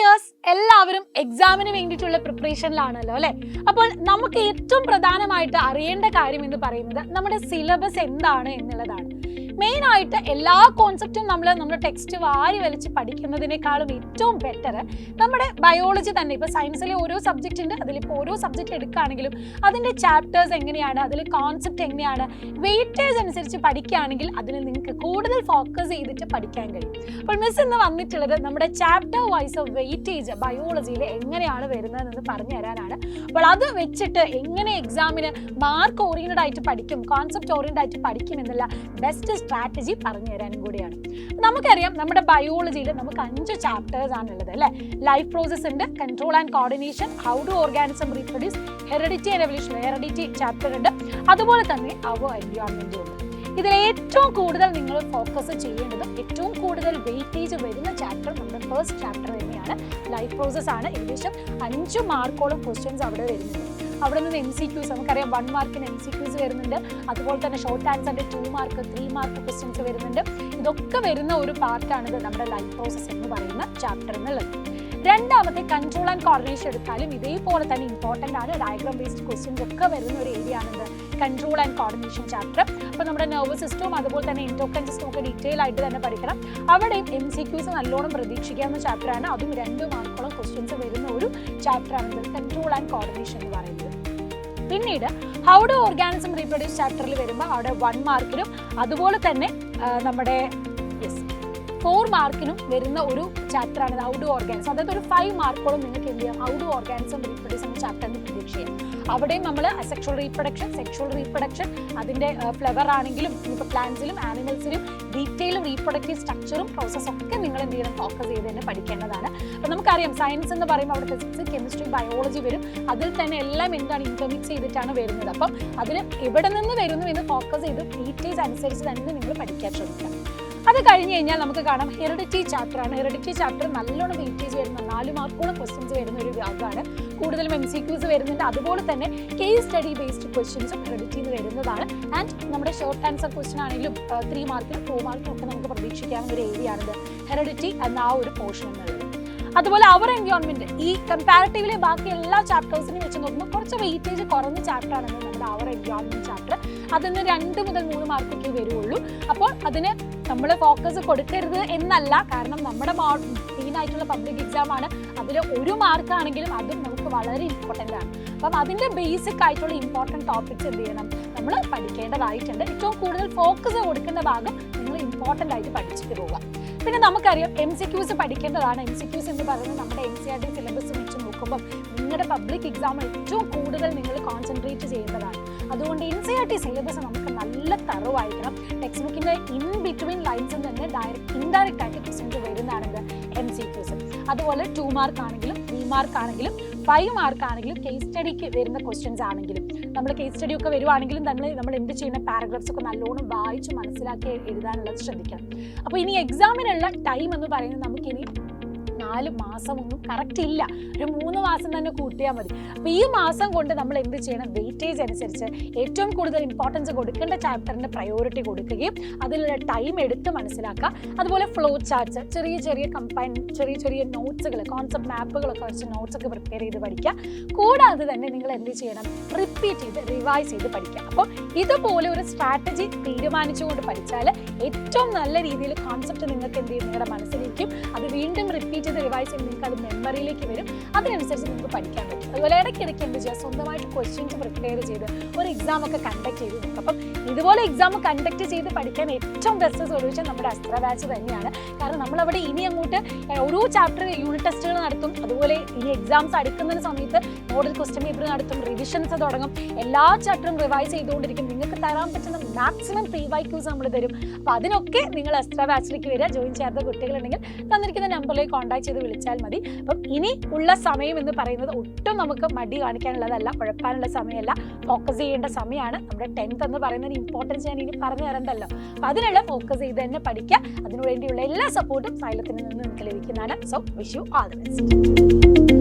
Years എല്ലാവരും എക്സാമിന് വേണ്ടിയിട്ടുള്ള പ്രിപ്പറേഷനിലാണല്ലോ അല്ലേ? അപ്പോൾ നമുക്ക് ഏറ്റവും പ്രധാനമായിട്ട് അറിയേണ്ട കാര്യം എന്ന് പറയുന്നത് നമ്മുടെ സിലബസ് എന്താണ് എന്നുള്ളതാണ്. മെയിൻ ആയിട്ട് എല്ലാ കോൺസെപ്റ്റും നമ്മുടെ ടെക്സ്റ്റ് വാരി വലിച്ച് പഠിക്കുന്നതിനേക്കാളും ഏറ്റവും ബെറ്റർ നമ്മുടെ ബയോളജി തന്നെ. ഇപ്പോൾ സയൻസിലെ ഓരോ സബ്ജക്റ്റ് ഉണ്ട്, അതിലിപ്പോൾ ഓരോ സബ്ജക്റ്റ് എടുക്കുകയാണെങ്കിലും അതിൻ്റെ ചാപ്റ്റേഴ്സ് എങ്ങനെയാണ്, അതിൽ കോൺസെപ്റ്റ് എങ്ങനെയാണ്, വെയിറ്റേജ് അനുസരിച്ച് പഠിക്കുകയാണെങ്കിൽ അതിൽ നിങ്ങൾക്ക് കൂടുതൽ ഫോക്കസ് ചെയ്തിട്ട് പഠിക്കാൻ കഴിയും. അപ്പോൾ മിസ് ഇന്ന് വന്നിട്ടുള്ളത് നമ്മുടെ ചാപ്റ്റർ വൈസ് വെയിറ്റേജ് ബയോളജിയിൽ എങ്ങനെയാണ് വരുന്നതെന്ന് പറഞ്ഞു തരാനാണ്. അപ്പോൾ അത് വെച്ചിട്ട് എങ്ങനെ എക്സാമിന് മാർക്ക് ഓറിയൻറ്റഡ് ആയിട്ട് പഠിക്കും, കോൺസെപ്റ്റ് ഓറിയൻറ്റഡ് ആയിട്ട് പഠിക്കും എന്നുള്ള ബെസ്റ്റ് സ്ട്രാറ്റജി പറഞ്ഞു തരാനും കൂടിയാണ്. നമുക്കറിയാം നമ്മുടെ ബയോളജിയിൽ നമുക്ക് 5 ചാപ്റ്റേഴ്സ് ആണുള്ളത് അല്ലേ? ലൈഫ് പ്രോസസ് ഉണ്ട്, control and coordination, how do organism reproduce, heredity and evolution, heredity chapter ഉണ്ട്, അതുപോലെ തന്നെ അവർ എൻവയോൺമെന്റും ഉണ്ട്. ഇതിൽ ഏറ്റവും കൂടുതൽ നിങ്ങൾ ഫോക്കസ് ചെയ്യേണ്ടതും ഏറ്റവും കൂടുതൽ വെയിറ്റേജ് വരുന്ന ചാപ്റ്റർ നമ്മുടെ ഫസ്റ്റ് ചാപ്റ്റർ തന്നെയാണ്. ലൈഫ് പ്രോസസ് ആണ്. ഏകദേശം 5 മാർക്കോളം ക്വസ്റ്റ്യൻസ് അവിടെ വരുന്നുണ്ട്. അവിടെ നിന്ന് MCQs നമുക്കറിയാം 1 മാർക്കിന് MCQs വരുന്നുണ്ട്. അതുപോലെ തന്നെ ഷോർട്ട് ആൻസറിൻ്റെ 2 മാർക്ക് 3 മാർക്ക് ക്വസ്റ്റ്യൻസ് വരുന്നുണ്ട്. ഇതൊക്കെ വരുന്ന ഒരു പാർട്ടാണിത് നമ്മുടെ ലൈഫ് പ്രോസസ് എന്ന് പറയുന്ന ചാപ്റ്റർ എന്നുള്ളത്. രണ്ടാമത്തെ കൺട്രോൾ ആൻഡ് കോർഡിനേഷൻ എടുത്താലും ഇതേപോലെ തന്നെ ഇമ്പോർട്ടൻ്റ് ആണ്. ഡയഗ്രാം ബേസ്ഡ് ക്വസ്റ്റ്യൻസ് ഒക്കെ വരുന്ന ഒരു ഏരിയ ആണിത് കൺട്രോൾ ആൻഡ് കോർഡിനേഷൻ ചാപ്റ്റർ. അപ്പോൾ നമ്മുടെ നെർവസ് സിസ്റ്റവും അതുപോലെ തന്നെ എൻഡോക്രൈൻ സിസ്റ്റവും ഒക്കെ ഡീറ്റെയിൽ ആയിട്ട് തന്നെ പഠിക്കണം. അവിടെയും MCQs നല്ലോണം പ്രതീക്ഷിക്കാവുന്ന ചാപ്റ്ററാണ്. അതും 2 മാർക്കോളം ക്വസ്റ്റ്യൻസ് വരുന്ന ഒരു ചാപ്റ്ററാണിത് കൺട്രോൾ ആൻഡ് കോർഡിനേഷൻ എന്ന് പറയുന്നത്. പിന്നീട് ഹൗ ഡു ഓർഗാനിസം റീപ്രൊഡ്യൂസ് ചാപ്റ്ററിൽ വരുമ്പോൾ അവിടെ 1 മാർക്കിനും അതുപോലെ തന്നെ നമ്മുടെ 4 മാർക്കിനും വരുന്ന ഒരു ചാപ്റ്ററാണ് ഹൗ ഡു ഓർഗാനിസം. അതായത് ഒരു 5 മാർക്കോളം നിങ്ങൾക്ക് എന്ത് ചെയ്യാം ഹൗ ഡു ഓർഗാനിസം റീപ്രൊഡ്യൂസ് എന്ന ചാപ്റ്ററിന് പ്രതീക്ഷ ചെയ്യാം. അവിടെയും നമ്മൾ സെക്ഷൽ റീപ്രൊഡക്ഷൻ അതിൻ്റെ ഫ്ലവർ ആണെങ്കിലും ഇപ്പോൾ പ്ലാന്റ്സിലും ആനിമൽസിലും ഡീറ്റെയിൽ റീപ്രൊഡക്റ്റീവ് സ്ട്രക്ചറും പ്രോസസ്സും ഒക്കെ നിങ്ങൾ എന്ത് ചെയ്യണം ഫോക്കസ് ചെയ്ത് തന്നെ പഠിക്കേണ്ടതാണ്. അപ്പോൾ നമുക്കറിയാം സയൻസ് എന്ന് പറയുമ്പോൾ അവിടെ ഫിസിക്സ്, കെമിസ്ട്രി, ബയോളജി വരും. അതിൽ തന്നെ എല്ലാം എന്താണ് ഇന്റർമിക്സ് ചെയ്തിട്ടാണ് വരുന്നത്. അപ്പം അതിന് എവിടെ നിന്ന് വരുന്നു എന്ന് ഫോക്കസ് ചെയ്ത് ഡീറ്റെയിൽസ് അനുസരിച്ച് തന്നെ നിങ്ങൾ പഠിക്കാൻ ശ്രമിക്കാം. അത് കഴിഞ്ഞ് കഴിഞ്ഞാൽ നമുക്ക് കാണാം ഹെറിഡിറ്റി ചാപ്റ്ററാണ്. ഹെറിഡിറ്റി ചാപ്റ്റർ നല്ലോണം വെയിറ്റേജ് വരുന്ന 4 മാർക്കോളം ക്വസ്റ്റ്യൻസ് വരുന്ന ഒരു ഭാഗമാണ്. കൂടുതലും MCQs വരുന്നുണ്ട്. അതുപോലെ തന്നെ കേസ് സ്റ്റഡി ബേസ്ഡ് ക്വസ്റ്റ്യൻസും ഹെറിഡിറ്റിയിൽ വരുന്നതാണ്. ആൻഡ് നമ്മുടെ ഷോർട്ട് ആൻസർ ക്വസ്റ്റ്യൻ ആണെങ്കിലും 3 മാർക്കിനും 4 മാർക്കിനും ഒക്കെ നമുക്ക് പ്രതീക്ഷിക്കാവുന്ന ഒരു ഏരിയ ആണിത് ഹെറിഡിറ്റി എന്ന ആ ഒരു പോർഷൻ എന്നുള്ളത്. അതുപോലെ അവർ എൻവയോൺമെന്റ് ഈ കമ്പാരിറ്റീവ്ലി ബാക്കി എല്ലാ ചാപ്റ്റേഴ്സിനും വെച്ച് നോക്കുമ്പോൾ കുറച്ച് വെയിറ്റേജ് കുറഞ്ഞ ചാപ്റ്റർ ആണെന്ന് നമ്മുടെ അവർ എൻവയോൺമെന്റ് ചാപ്റ്റർ. അതിന് 2 മുതൽ 3 മാർക്കൊക്കെ വരുള്ളൂ. അപ്പോൾ അതിന് നമ്മൾ ഫോക്കസ് കൊടുക്കരുത് എന്നല്ല, കാരണം നമ്മുടെ മെയിനായിട്ടുള്ള പബ്ലിക് എക്സാം ആണ്. അതിൽ 1 മാർക്കാണെങ്കിലും അതും നമുക്ക് വളരെ ഇമ്പോർട്ടൻ്റ് ആണ്. അപ്പം അതിൻ്റെ ബേസിക് ആയിട്ടുള്ള ഇമ്പോർട്ടൻറ്റ് ടോപ്പിക്സ് എന്ത് ചെയ്യണം നമ്മൾ പഠിക്കേണ്ടതായിട്ടുണ്ട്. ഏറ്റവും കൂടുതൽ ഫോക്കസ് കൊടുക്കേണ്ട ഭാഗം നിങ്ങൾ ഇമ്പോർട്ടൻ്റ് ആയിട്ട് പഠിച്ചിട്ട് പോവുക. പിന്നെ നമുക്കറിയാം MCQs പഠിക്കേണ്ടതാണ്. MCQs എന്ന് പറയുന്നത് നമ്മുടെ NCERT സിലബസ് വെച്ച് നോക്കുമ്പോൾ നിങ്ങളുടെ പബ്ലിക് എക്സാം ഏറ്റവും കൂടുതൽ നിങ്ങൾ കോൺസെൻട്രേറ്റ് ചെയ്യേണ്ടതാണ്. അതുകൊണ്ട് NCERT സിലബസ് നമുക്ക് നല്ല തറവായിരിക്കണം. ടെക്സ്റ്റ് ബുക്കിൻ്റെ ഇൻ ബിറ്റ്വീൻ ലൈൻസിൽ തന്നെ ഇൻഡയറക്റ്റ് ആയിട്ട് ക്വസ്റ്റ്യൻസ് വരുന്നതാണിത് MCQs. അതുപോലെ 2 മാർക്ക് ആണെങ്കിലും 3 മാർക്ക് ആണെങ്കിലും 5 മാർക്ക് ആണെങ്കിലും കേസ് സ്റ്റഡിക്ക് വരുന്ന ക്വസ്റ്റ്യൻസ് ആണെങ്കിലും നമ്മൾ കേസ് സ്റ്റഡി ഒക്കെ വരുവാണെങ്കിലും നമ്മൾ എന്ത് ചെയ്യുന്ന പാരഗ്രാഫ്സ് ഒക്കെ നല്ലോണം വായിച്ച് മനസ്സിലാക്കി എഴുതാനുള്ളത് ശ്രദ്ധിക്കണം. അപ്പോൾ ഇനി എക്സാമിനുള്ള ടൈം എന്ന് പറയുന്നത് നമുക്കിനി 4 മാസമൊന്നും കറക്റ്റ് ഇല്ല, ഒരു 3 മാസം തന്നെ കൂട്ടിയാൽ മതി. അപ്പോൾ ഈ മാസം കൊണ്ട് നമ്മൾ എന്ത് ചെയ്യണം, വെയിറ്റേജ് അനുസരിച്ച് ഏറ്റവും കൂടുതൽ ഇമ്പോർട്ടൻസ് കൊടുക്കേണ്ട ചാപ്റ്ററിൻ്റെ പ്രയോറിറ്റി കൊടുക്കുകയും അതിലുള്ള ടൈം എടുത്ത് മനസ്സിലാക്കുക. അതുപോലെ ഫ്ലോ ചാർട്ട്സ്, ചെറിയ നോട്ട്സുകൾ, കോൺസെപ്റ്റ് മാപ്പുകളൊക്കെ വെച്ച് നോട്ട്സ് ഒക്കെ പ്രിപ്പയർ ചെയ്ത് പഠിക്കുക. കൂടാതെ തന്നെ നിങ്ങൾ എന്ത് ചെയ്യണം, റിപ്പീറ്റ് ചെയ്ത് റിവൈസ് ചെയ്ത് പഠിക്കുക. അപ്പോൾ ഇതുപോലെ ഒരു സ്ട്രാറ്റജി തീരുമാനിച്ചുകൊണ്ട് പഠിച്ചാൽ ഏറ്റവും നല്ല രീതിയിൽ കോൺസെപ്റ്റ് നിങ്ങൾക്ക് എന്ത് ചെയ്യും നിങ്ങളുടെ മനസ്സിലേക്കും അത് വീണ്ടും റിപ്പീറ്റ് ചെയ്ത് റിവൈസ് ചെയ്ത് നിങ്ങൾക്ക് അത് മെമ്മറിയിലേക്ക് വരും. അതിനനുസരിച്ച് നിങ്ങൾക്ക് പഠിക്കാൻ പറ്റും. അതുപോലെ ഇടയ്ക്കിടയ്ക്ക് എന്ത് ചെയ്യുക, സ്വന്തമായിട്ട് ക്വസ്റ്റ്യൻസ് പ്രിപ്പയർ ചെയ്ത് ഒരു എക്സാം ഒക്കെ കണ്ടക്ട് ചെയ്ത് നോക്കും. അപ്പം ഇതുപോലെ എക്സാം കണ്ടക്ട് ചെയ്ത് പഠിക്കാൻ ഏറ്റവും ബെസ്റ്റ് സൊല്യൂഷൻ നമ്മുടെ അസ്ത്ര ബാച്ച് തന്നെയാണ്. കാരണം നമ്മളവിടെ ഇനി അങ്ങോട്ട് ഓരോ ചാപ്റ്റർ യൂണിറ്റ് ടെസ്റ്റുകൾ നടത്തും. അതുപോലെ ഇനി എക്സാംസ് അടുക്കുന്ന സമയത്ത് മോഡൽ ക്വസ്റ്റ്യൻ പേപ്പർ നടത്തും, റിവിഷൻസ് തുടങ്ങും, എല്ലാ ചാപ്റ്ററും റിവൈസ് ചെയ്തുകൊണ്ടിരിക്കും. നിങ്ങൾക്ക് തരാൻ പറ്റുന്ന മാക്സിമം പ്രീ-വൈക്യൂസ് നമ്മൾ തരും. അപ്പോൾ അതിനൊക്കെ നിങ്ങൾ അസ്ത്ര ബാച്ചിലേക്ക് വരിക. ജോയിൻ ചെയ്യാത്ത കുട്ടികളുണ്ടെങ്കിൽ തന്നിരിക്കുന്ന നമ്പറിലേക്ക് കോൺടാക്ട് ചെയ്ത് വിളിച്ചാൽ മതി. അപ്പം ഇനി ഉള്ള സമയം എന്ന് പറയുന്നത് ഒട്ടും നമുക്ക് മടി കാണിക്കാനുള്ളതല്ല, ഉഴപ്പാനുള്ള സമയമല്ല, ഫോക്കസ് ചെയ്യേണ്ട സമയമാണ്. നമ്മുടെ 10th എന്ന് പറയുന്നതിന് ഇമ്പോർട്ടൻസ് ഞാൻ ഇനി പറഞ്ഞു തരണ്ടല്ലോ. അപ്പം അതിനുള്ള ഫോക്കസ് ചെയ്ത് തന്നെ പഠിക്കുക. അതിനുവേണ്ടിയുള്ള എല്ലാ സപ്പോർട്ടും സൈലത്തിൽ നിന്ന് നിങ്ങൾക്ക് ലഭിക്കുന്നതാണ്. So wish you all the best.